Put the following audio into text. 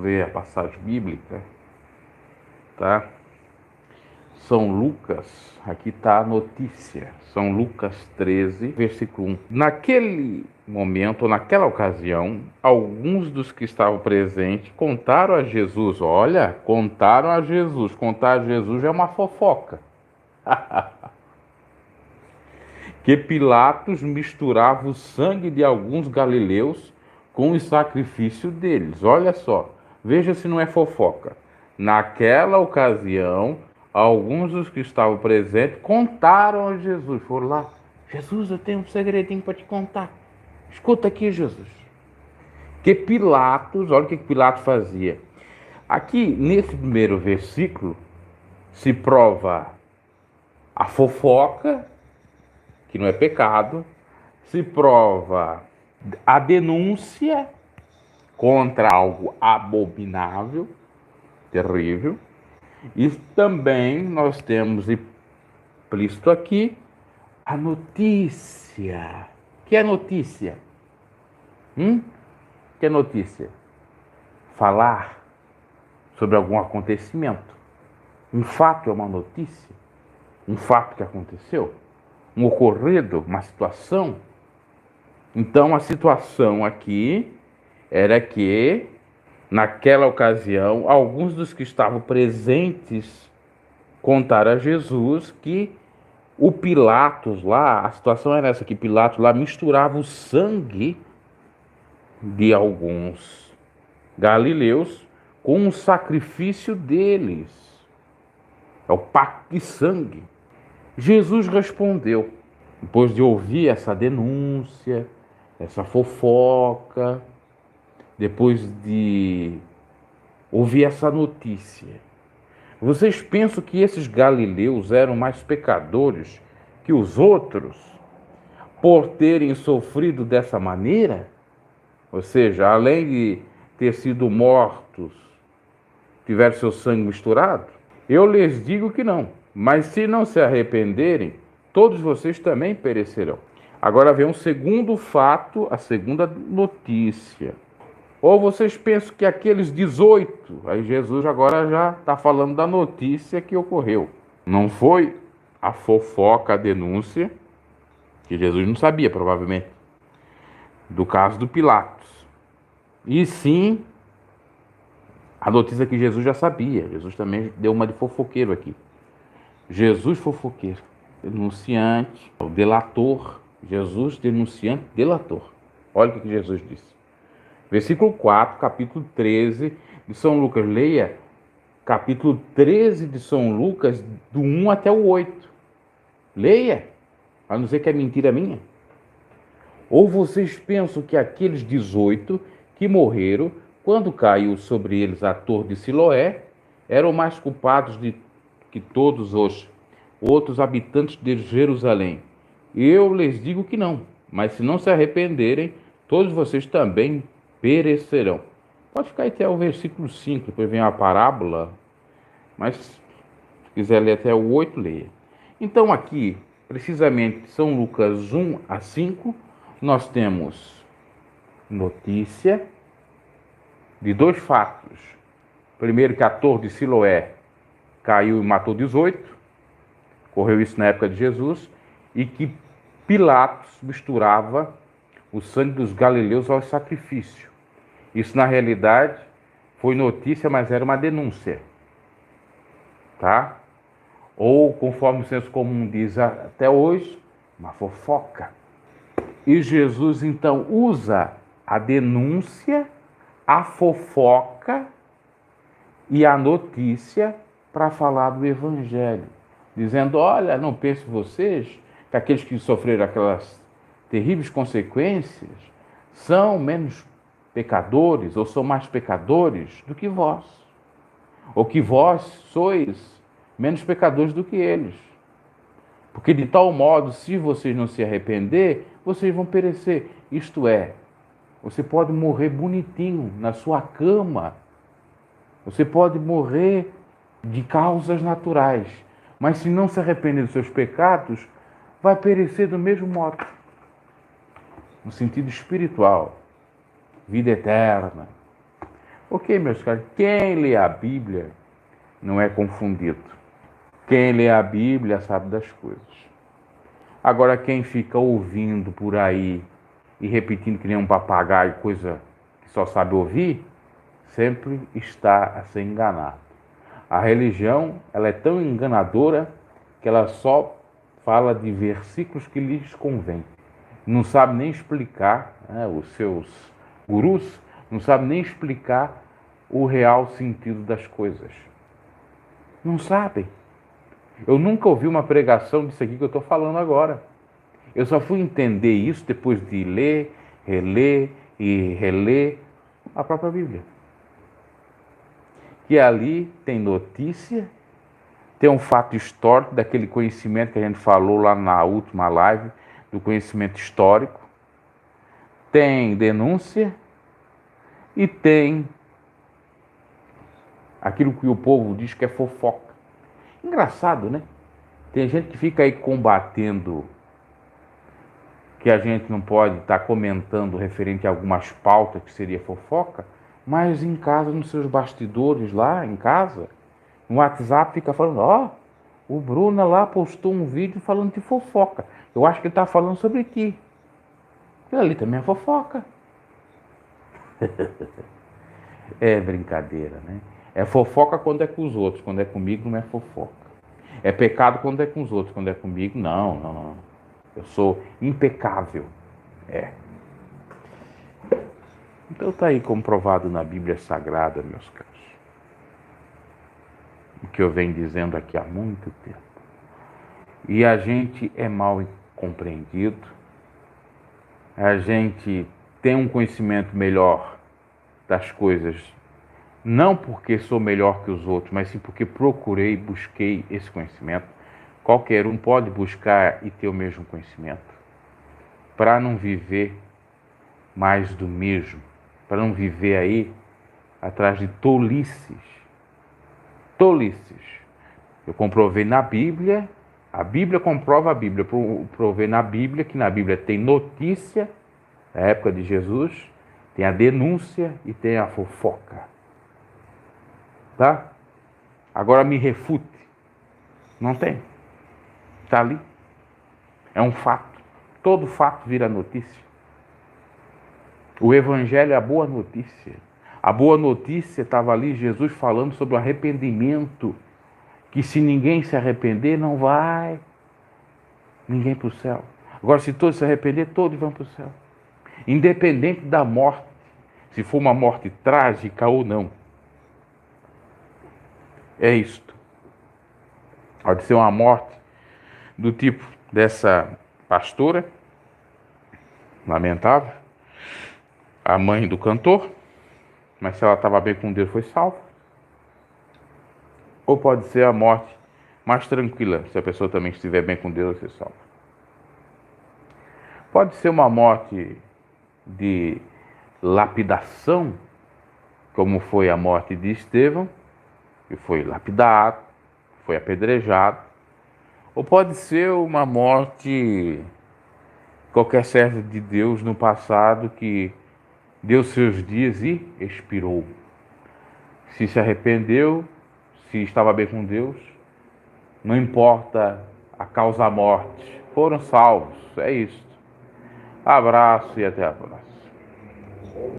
ver a passagem bíblica, tá? São Lucas, aqui está a notícia, São Lucas 13, versículo 1. Naquele momento, naquela ocasião, alguns dos que estavam presentes contaram a Jesus, olha, contar a Jesus é uma fofoca, que Pilatos misturava o sangue de alguns galileus com o sacrifício deles. Olha só, veja se não é fofoca. Naquela ocasião, alguns dos que estavam presentes contaram a Jesus. Foram lá, Jesus, eu tenho um segredinho para te contar. Escuta aqui, Jesus. Que Pilatos, olha o que Pilatos fazia. Aqui, nesse primeiro versículo, se prova a fofoca, que não é pecado, se prova a denúncia contra algo abominável, terrível, e também nós temos implícito aqui a notícia. Que é notícia? Que é notícia? Falar sobre algum acontecimento. Um fato é uma notícia? Um fato que aconteceu? Um ocorrido? Uma situação? Então a situação aqui era que, naquela ocasião, alguns dos que estavam presentes contaram a Jesus que o Pilatos lá, a situação era essa, que Pilatos lá misturava o sangue de alguns galileus com o sacrifício deles. É o pacto de sangue. Jesus respondeu, depois de ouvir essa denúncia, essa fofoca, depois de ouvir essa notícia. Vocês pensam que esses galileus eram mais pecadores que os outros por terem sofrido dessa maneira? Ou seja, além de ter sido mortos, tiveram seu sangue misturado? Eu lhes digo que não, mas se não se arrependerem, todos vocês também perecerão. Agora vem um segundo fato, a segunda notícia. Ou vocês pensam que aqueles 18, aí Jesus agora já está falando da notícia que ocorreu. Não foi a fofoca, a denúncia, que Jesus não sabia provavelmente, do caso do Pilatos. E sim, a notícia que Jesus já sabia. Jesus também deu uma de fofoqueiro aqui. Jesus fofoqueiro, denunciante, o delator. Jesus denunciante, delator. Olha o que Jesus disse. Versículo 4, capítulo 13 de São Lucas. Leia capítulo 13 de São Lucas, do 1 até o 8. Leia, para não dizer que é mentira minha. Ou vocês pensam que aqueles 18 que morreram, quando caiu sobre eles a torre de Siloé, eram mais culpados que todos os outros habitantes de Jerusalém? Eu lhes digo que não, mas se não se arrependerem, todos vocês também perecerão. Pode ficar até o versículo 5, depois vem a parábola, mas se quiser ler até o 8, leia. Então aqui, precisamente, São Lucas 1 a 5, nós temos notícia de dois fatos. Primeiro, que a torre de Siloé caiu e matou 18, ocorreu isso na época de Jesus, e que Pilatos misturava o sangue dos galileus ao sacrifício. Isso, na realidade, foi notícia, mas era uma denúncia. Tá? Ou, conforme o senso comum diz até hoje, uma fofoca. E Jesus, então, usa a denúncia, a fofoca e a notícia para falar do Evangelho. Dizendo, olha, não pensem vocês que aqueles que sofreram aquelas terríveis consequências são menos pecadores ou são mais pecadores do que vós. Ou que vós sois menos pecadores do que eles. Porque de tal modo, se vocês não se arrepender, vocês vão perecer. Isto é, você pode morrer bonitinho na sua cama. Você pode morrer de causas naturais. Mas se não se arrepender dos seus pecados, vai perecer do mesmo modo. No sentido espiritual. Vida eterna. Ok, meus caros, quem lê a Bíblia não é confundido. Quem lê a Bíblia sabe das coisas. Agora, quem fica ouvindo por aí e repetindo que nem um papagaio, coisa que só sabe ouvir, sempre está a ser enganado. A religião, ela é tão enganadora que ela só fala de versículos que lhes convém. Não sabe nem explicar, né, os seus gurus não sabem nem explicar o real sentido das coisas. Não sabem. Eu nunca ouvi uma pregação disso aqui que eu estou falando agora. Eu só fui entender isso depois de ler, reler e reler a própria Bíblia. Que ali tem notícia, tem um fato histórico daquele conhecimento que a gente falou lá na última live, do conhecimento histórico, tem denúncia e tem aquilo que o povo diz que é fofoca. Engraçado, né? Tem gente que fica aí combatendo que a gente não pode estar comentando referente a algumas pautas que seria fofoca, mas em casa, nos seus bastidores lá em casa, no WhatsApp fica falando, ó, o Bruno lá postou um vídeo falando de fofoca. Eu acho que ele está falando sobre ti. Aquilo ali também é fofoca. É brincadeira, né? É fofoca quando é com os outros, quando é comigo não é fofoca. É pecado quando é com os outros, quando é comigo, não, não, não. Eu sou impecável. É. Então está aí comprovado na Bíblia Sagrada, meus caros. O que eu venho dizendo aqui há muito tempo. E a gente é mal compreendido. A gente tem um conhecimento melhor das coisas, não porque sou melhor que os outros, mas sim porque procurei, busquei esse conhecimento. Qualquer um pode buscar e ter o mesmo conhecimento, para não viver mais do mesmo, para não viver aí atrás de tolices. Tolices. Eu comprovei na Bíblia, a Bíblia comprova a Bíblia, eu provei na Bíblia que na Bíblia tem notícia da época de Jesus, tem a denúncia e tem a fofoca. Tá? Agora me refute. Não tem. Está ali. É um fato. Todo fato vira notícia. O Evangelho é a boa notícia. A boa notícia estava ali, Jesus falando sobre o arrependimento. Que se ninguém se arrepender, não vai ninguém para o céu. Agora, se todos se arrepender, todos vão para o céu. Independente da morte, se for uma morte trágica ou não. É isto. Pode ser uma morte do tipo dessa pastora, lamentável, a mãe do cantor, mas se ela estava bem com Deus, foi salva. Ou pode ser a morte mais tranquila, se a pessoa também estiver bem com Deus, vai ser salva. Pode ser uma morte de lapidação, como foi a morte de Estevão, que foi lapidado, foi apedrejado. Ou pode ser uma morte, qualquer servo de Deus no passado que deu seus dias e expirou. Se arrependeu, se estava bem com Deus, não importa a causa da morte, foram salvos. É isso. Abraço e até a próxima.